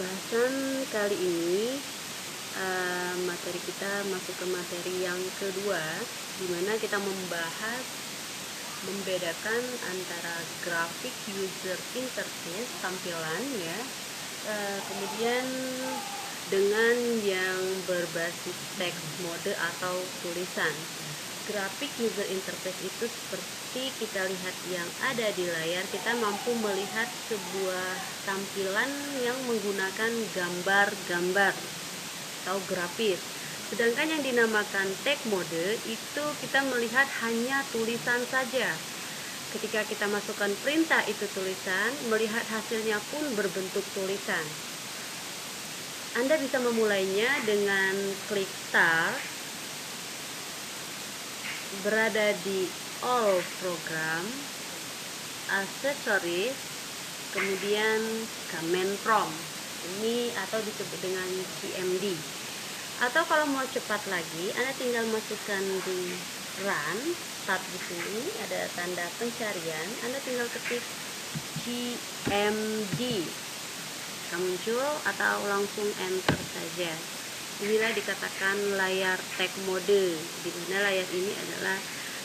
Pembahasan kali ini materi kita masuk ke materi yang kedua, di mana kita membedakan antara grafik user interface tampilan ya, kemudian dengan yang berbasis teks mode atau tulisan. Grafik user interface itu seperti kita lihat yang ada di layar, kita mampu melihat sebuah tampilan yang menggunakan gambar-gambar atau grafis. Sedangkan yang dinamakan text mode itu kita melihat hanya tulisan saja. Ketika kita masukkan perintah itu tulisan, melihat hasilnya pun berbentuk tulisan. Anda bisa memulainya dengan klik start, berada di all program, accessories, kemudian command prompt ini atau disebut dengan CMD. Atau kalau mau cepat lagi, Anda tinggal masukkan di run, start di sini ada tanda pencarian, Anda tinggal ketik CMD, akan muncul atau langsung enter saja. Inilah dikatakan layar text mode, di mana layar ini adalah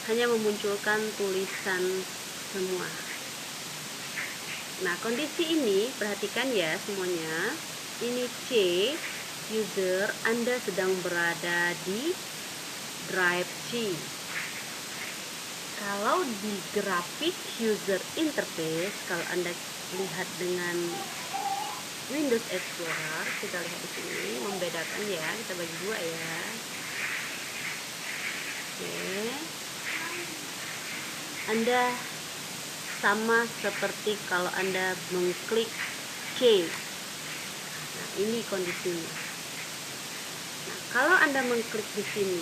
hanya memunculkan tulisan semua. Nah, kondisi ini perhatikan ya semuanya. Ini C, user, Anda sedang berada di drive C. Kalau di grafik user interface, kalau Anda lihat dengan Windows Explorer, kita lihat di sini membedakan ya, kita bagi dua ya. Oke. Anda sama seperti kalau Anda mengklik C. Nah, ini kondisinya. Nah, kalau Anda mengklik di sini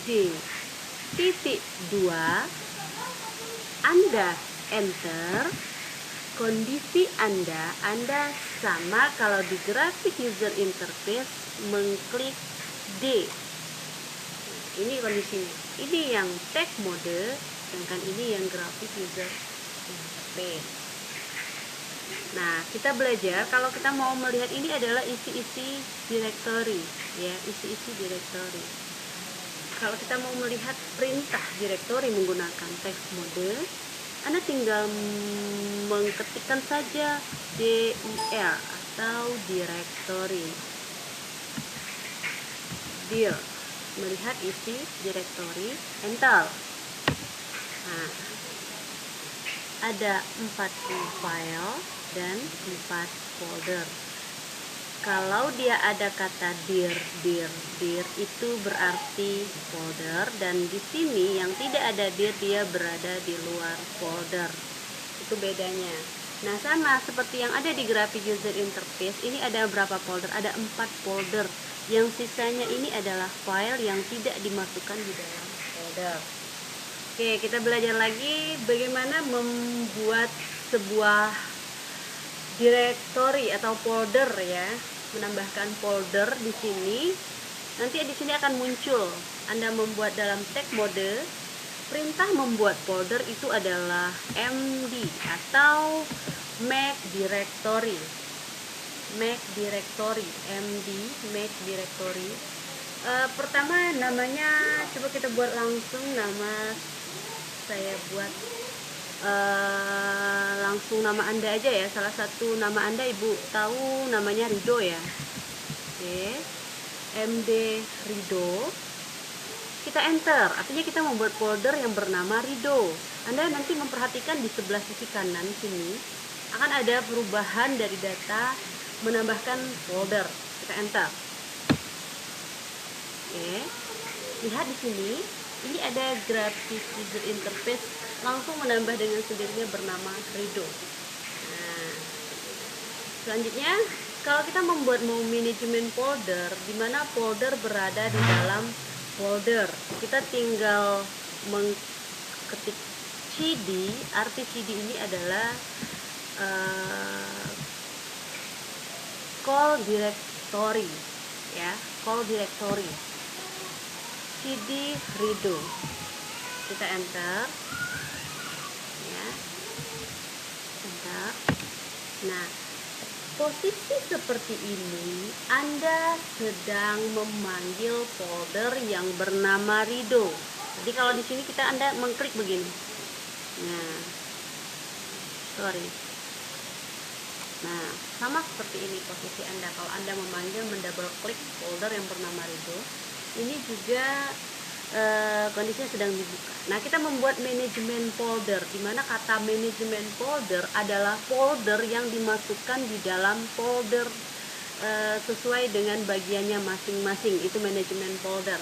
D.2, Anda enter, kondisi Anda sama kalau di grafik user interface mengklik D. Ini kondisinya. Ini yang text mode, sedangkan ini yang grafik user interface. Nah, kita belajar kalau kita mau melihat ini adalah isi-isi directory ya, isi-isi directory. Kalau kita mau melihat perintah directory menggunakan text mode, Anda tinggal mengetikkan saja dir atau directory. Dir, melihat isi directory, enter. Nah, ada 4 file dan 4 folder. Kalau dia ada kata dir itu berarti folder, dan di sini yang tidak ada dir dia berada di luar folder. Itu bedanya. Nah, sama seperti yang ada di grafik user interface, ini ada berapa folder? Ada 4 folder. Yang sisanya ini adalah file yang tidak dimasukkan di dalam folder. Oke, kita belajar lagi bagaimana membuat sebuah directory atau folder ya. Menambahkan folder di sini. Nanti di sini akan muncul. Anda membuat dalam text mode, perintah membuat folder itu adalah MD atau make directory. Make directory, MD, make directory. Pertama namanya coba kita buat langsung, nama saya buat langsung nama Anda aja ya, salah satu nama Anda Ibu tahu namanya Rido ya. Oke, MD Rido, kita enter, artinya kita membuat folder yang bernama Rido. Anda nanti memperhatikan di sebelah sisi kanan sini akan ada perubahan dari data menambahkan folder, kita enter. Oke, lihat di sini, ini ada grafik user interface langsung menambah dengan sendirinya bernama Rido. Nah, selanjutnya kalau kita membuat manajemen folder, di mana folder berada di dalam folder, kita tinggal mengetik cd. Arti cd ini adalah call directory ya, call directory cd Rido, kita enter ya, enter. Nah, Posisi seperti ini, Anda sedang memanggil folder yang bernama Rido. Jadi kalau di sini Anda mengklik begini. Nah, sorry. Nah, sama seperti ini posisi Anda. Kalau Anda memanggil mendouble klik folder yang bernama Rido, ini juga kondisinya sedang dibuka. Nah, kita membuat manajemen folder, di mana kata manajemen folder adalah folder yang dimasukkan di dalam folder sesuai dengan bagiannya masing-masing. Itu manajemen folder.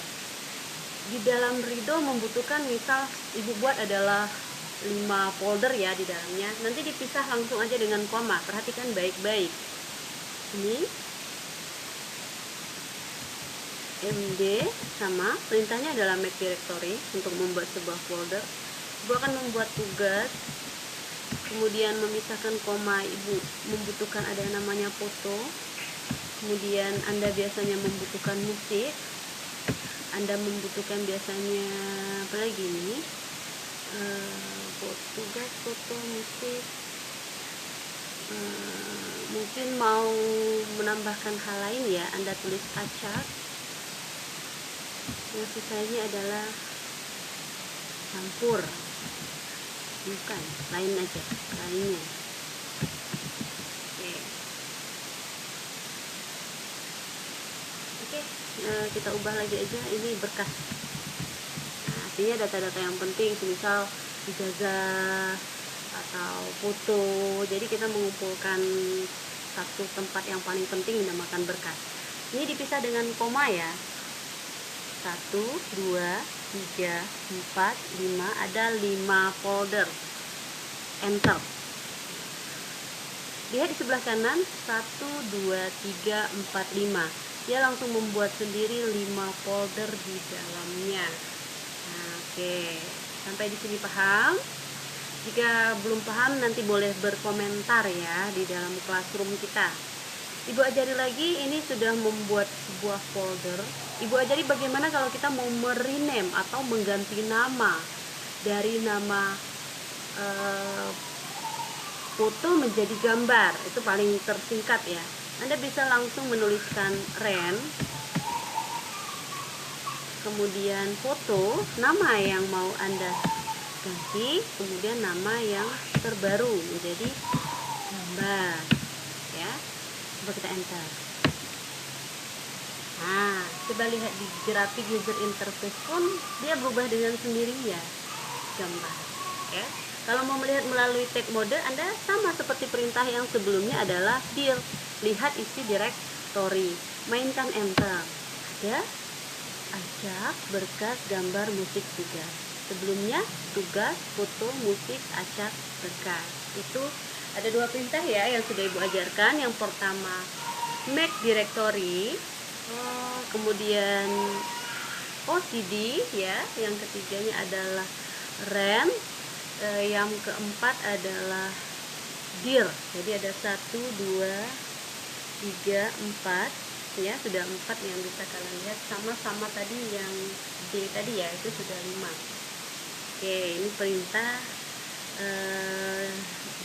Di dalam Rido membutuhkan, misal Ibu buat adalah 5 folder ya di dalamnya. Nanti dipisah langsung aja dengan koma. Perhatikan baik-baik. Ini md sama perintahnya adalah make directory untuk membuat sebuah folder. Ibu akan membuat tugas, kemudian memisahkan koma. Ibu membutuhkan ada yang namanya foto, kemudian Anda biasanya membutuhkan musik, Anda membutuhkan biasanya apa lagi nih, tugas, foto, musik, mungkin mau menambahkan hal lain ya, Anda tulis acak. Yang sisanya adalah campur, bukan, lain aja, lainnya. Oke, kita ubah lagi aja, ini berkas. Nah, artinya data-data yang penting, misal ijazah atau foto. Jadi kita mengumpulkan satu tempat yang paling penting dinamakan berkas. Ini dipisah dengan koma ya. 1, 2, 3, 4, 5, ada 5 folder. Enter. Lihat di sebelah kanan, 1, 2, 3, 4, 5. Dia langsung membuat sendiri 5 folder di dalamnya. Nah, oke. Sampai di sini paham? Jika belum paham, nanti boleh berkomentar ya di dalam classroom kita. Ibu ajari lagi, ini sudah membuat sebuah folder. Ibu ajari bagaimana kalau kita mau merename atau mengganti nama dari nama foto menjadi gambar. Itu paling tersingkat ya. Anda bisa langsung menuliskan ren, kemudian foto, nama yang mau Anda ganti, kemudian nama yang terbaru menjadi gambar ya. Coba kita enter. Nah, coba lihat di grafik user interface pun dia berubah dengan sendirinya gambar ya. Kalau mau melihat melalui tag mode, Anda sama seperti perintah yang sebelumnya adalah dir, lihat isi directory, mainkan enter. Ada acak, berkas, gambar, musik, tugas. Sebelumnya tugas, foto, musik, acak, berkas. Itu ada 2 perintah ya yang sudah Ibu ajarkan. Yang pertama make directory, kemudian OCD ya. Yang ketiganya adalah ren, yang keempat adalah dir. Jadi ada 1, 2, 3, 4 ya, sudah 4 yang bisa kalian lihat, sama-sama tadi yang D tadi ya, itu sudah 5. Oke, ini perintah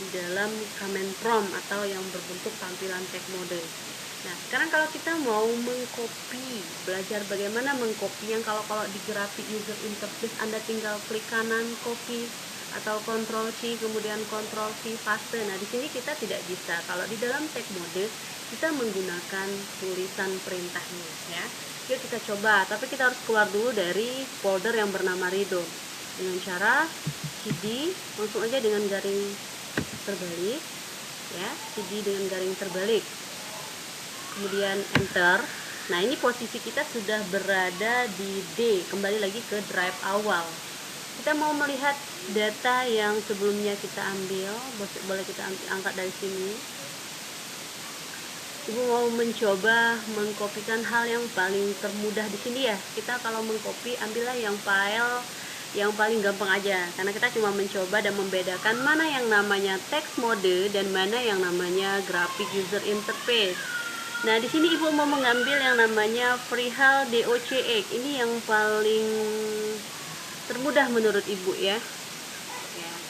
di dalam command prompt atau yang berbentuk tampilan tag mode. Nah, sekarang kalau kita mau mengcopy, belajar bagaimana mengcopy, yang kalau di grafik user interface Anda tinggal klik kanan copy atau Ctrl C kemudian Ctrl V paste. Nah, di sini kita tidak bisa. Kalau di dalam tag mode kita menggunakan tulisan perintahnya ya. Yuk kita coba, tapi kita harus keluar dulu dari folder yang bernama Rido dengan cara cd, langsung aja dengan garing terbalik ya, cd dengan garing terbalik, kemudian enter. Nah, ini posisi kita sudah berada di D, kembali lagi ke drive awal. Kita mau melihat data yang sebelumnya kita ambil, boleh kita angkat dari sini. Ibu mau mencoba mengkopikan hal yang paling termudah di sini ya. Kita kalau mengcopy, ambillah yang file yang paling gampang aja, karena kita cuma mencoba dan membedakan mana yang namanya text mode dan mana yang namanya graphic user interface. Nah, di sini Ibu mau mengambil yang namanya Freeheld DOCX. Ini yang paling termudah menurut Ibu ya.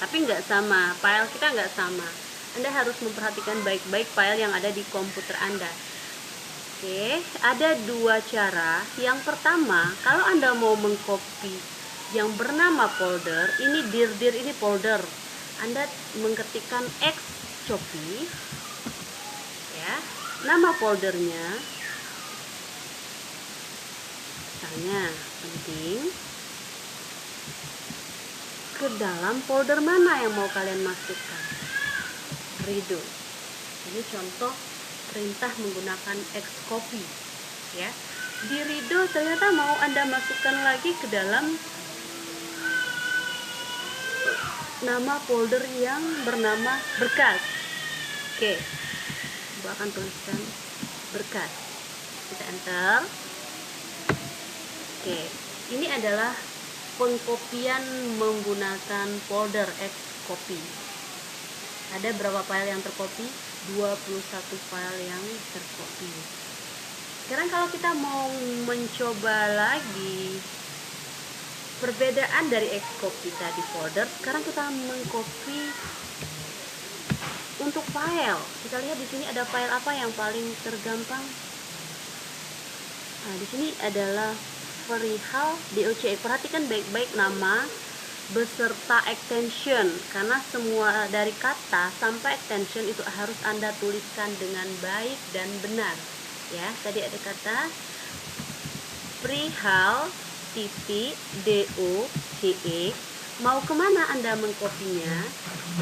Tapi nggak sama, file kita nggak sama. Anda harus memperhatikan baik-baik file yang ada di komputer Anda. Oke, ada dua cara. Yang pertama, kalau Anda mau mengcopy yang bernama folder, ini dir ini folder. Anda mengetikkan X copy, ya, nama foldernya, misalnya penting, ke dalam folder mana yang mau kalian masukkan. Redo. Ini contoh perintah menggunakan Xcopy, ya. Di redo ternyata mau Anda masukkan lagi ke dalam nama folder yang bernama berkas. Oke, coba akan tuliskan berkas, kita enter. Oke, ini adalah pengkopian menggunakan folder Xcopy. Ada berapa file yang tercopy? 21 file yang tercopy. Sekarang kalau kita mau mencoba lagi perbedaan dari Xcopy tadi folder, sekarang kita mengcopy untuk file. Kita lihat di sini ada file apa yang paling tergampang. Nah, di sini adalah perihal DOCX. Perhatikan baik-baik nama beserta extension, karena semua dari kata sampai extension itu harus Anda tuliskan dengan baik dan benar, ya. Tadi ada kata perihal titik DOCX. Mau kemana Anda mengkopinya?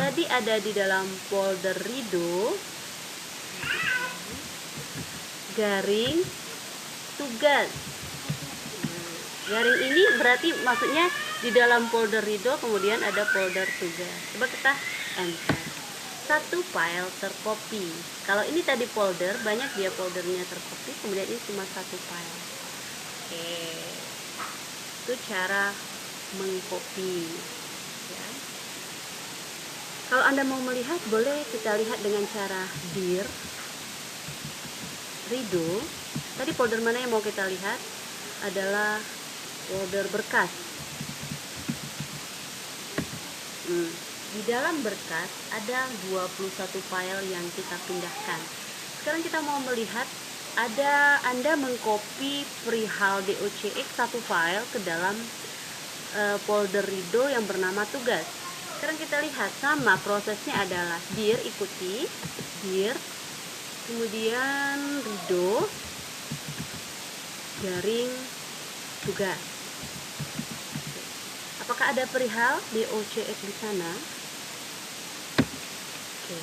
Tadi ada di dalam folder redo garing tugas. Garing ini berarti maksudnya di dalam folder redo kemudian ada folder tugas. Coba kita enter. Satu file tercopy. Kalau ini tadi folder, banyak dia foldernya tercopy, kemudian ini cuma satu file. Oke. Itu cara mengcopy, ya. Kalau Anda mau melihat, boleh kita lihat dengan cara dir redo. Tadi folder mana yang mau kita lihat? Adalah folder berkas. Di dalam berkas ada 21 file yang kita pindahkan. Sekarang kita mau melihat, ada Anda mengcopy perihal DOCX satu file ke dalam folder redo yang bernama tugas. Sekarang kita lihat, sama prosesnya adalah dir, ikuti dir, kemudian redo garing tugas. Apakah ada perihal DOCX di sana? Oke.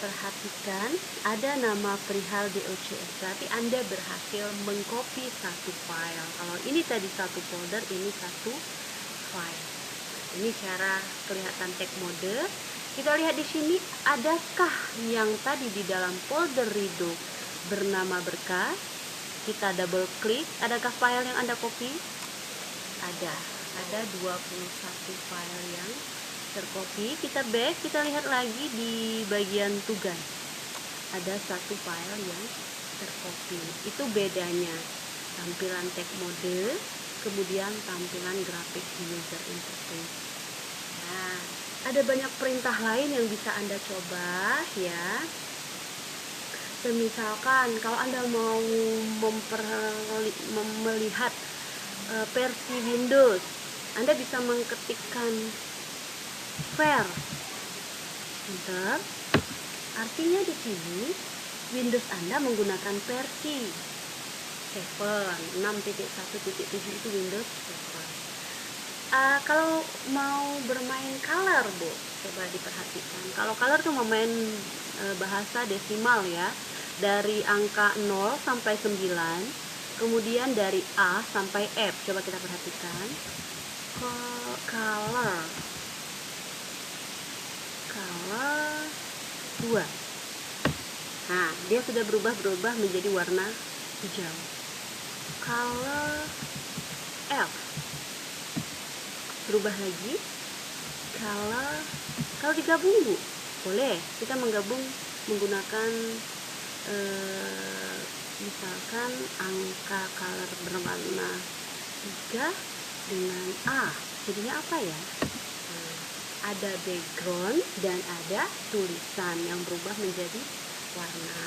Perhatikan, ada nama perihal DOCX. Berarti Anda berhasil mengcopy satu file. Kalau ini tadi satu folder, ini satu file. Ini cara kelihatan tag mode. Kita lihat di sini, adakah yang tadi di dalam folder redo bernama berkas? Kita double klik, adakah file yang Anda copy? Ada 21 file yang tercopy. Kita back, kita lihat lagi di bagian tugas. Ada satu file yang tercopy. Itu bedanya tampilan tag mode, kemudian tampilan grafik user interface. Nah, ada banyak perintah lain yang bisa Anda coba, ya. Misalkan kalau Anda mau melihat versi Windows, Anda bisa mengetikkan var. Enter. Artinya di sini Windows Anda menggunakan versi 7, 6.1.7 itu Windows 7. Kalau mau bermain color, Bu, coba diperhatikan. Kalau color tuh memain bahasa desimal, ya. Dari angka 0 sampai 9, kemudian dari A sampai F. Coba kita perhatikan. Color 2. Nah, dia sudah berubah menjadi warna hijau. Color F berubah lagi. Kalau digabung, Bu, boleh kita menggabung menggunakan misalkan angka color berwarna 3 dengan A, jadinya apa ya? ada background dan ada tulisan yang berubah menjadi warna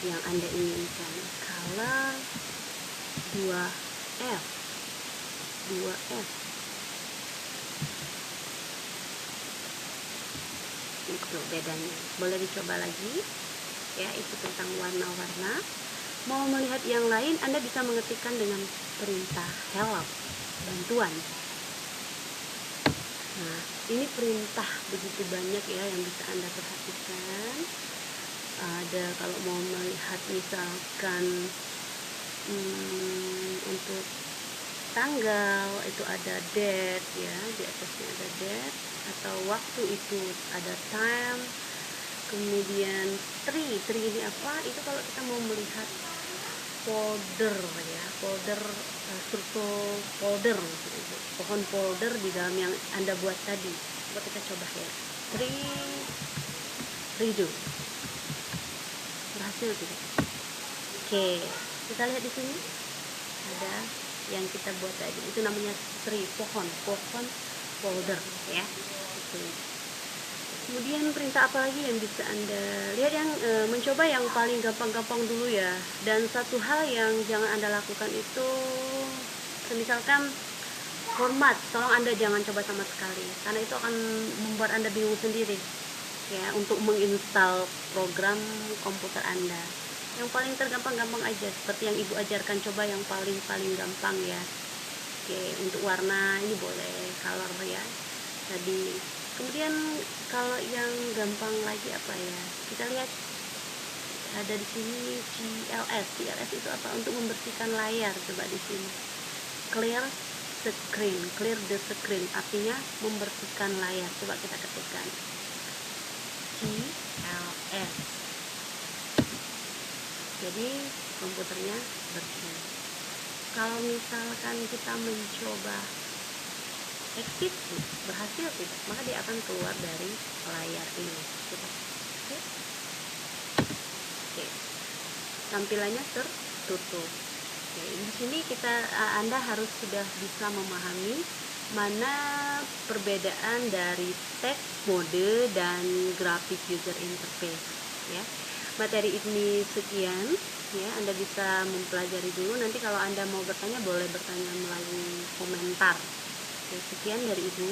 yang Anda inginkan. Color 2F itu bedanya. Boleh dicoba lagi ya, itu tentang warna-warna. Mau melihat yang lain, Anda bisa mengetikkan dengan perintah help, bantuan. Nah, ini perintah begitu banyak ya yang bisa Anda perhatikan. Ada kalau mau melihat misalkan untuk tanggal itu ada date ya, di atasnya ada date, atau waktu itu ada time. Kemudian tree ini apa? Itu kalau kita mau melihat folder ya, struktur folder gitu. Pohon folder di dalam yang Anda buat tadi. Coba kita coba ya. Redo. Berhasil tidak? Oke, kita lihat di sini ada yang kita buat tadi. Itu namanya tree, pohon folder ya. Itu. Kemudian perintah apa lagi yang bisa Anda lihat, yang mencoba yang paling gampang-gampang dulu ya. Dan satu hal yang jangan Anda lakukan itu, misalkan format, tolong Anda jangan coba sama sekali, karena itu akan membuat Anda bingung sendiri ya untuk menginstal program komputer Anda. Yang paling tergampang-gampang aja, seperti yang Ibu ajarkan, coba yang paling gampang ya. Oke, untuk warna ini boleh color ya tadi. Kemudian kalau yang gampang lagi apa ya, kita lihat ada di sini CLS itu apa? Untuk membersihkan layar. Coba di sini clear the screen, artinya membersihkan layar. Coba kita ketikkan CLS, jadi komputernya bersih. Kalau misalkan kita mencoba exit, berhasil tidak, maka dia akan keluar dari layar ini. Oke. Tampilannya tertutup. Oke, di sini Anda harus sudah bisa memahami mana perbedaan dari text mode dan graphic user interface ya. Materi ini sekian ya, Anda bisa mempelajari dulu. Nanti kalau Anda mau bertanya, boleh bertanya melalui komentar. Oke, sekian dari Ibu.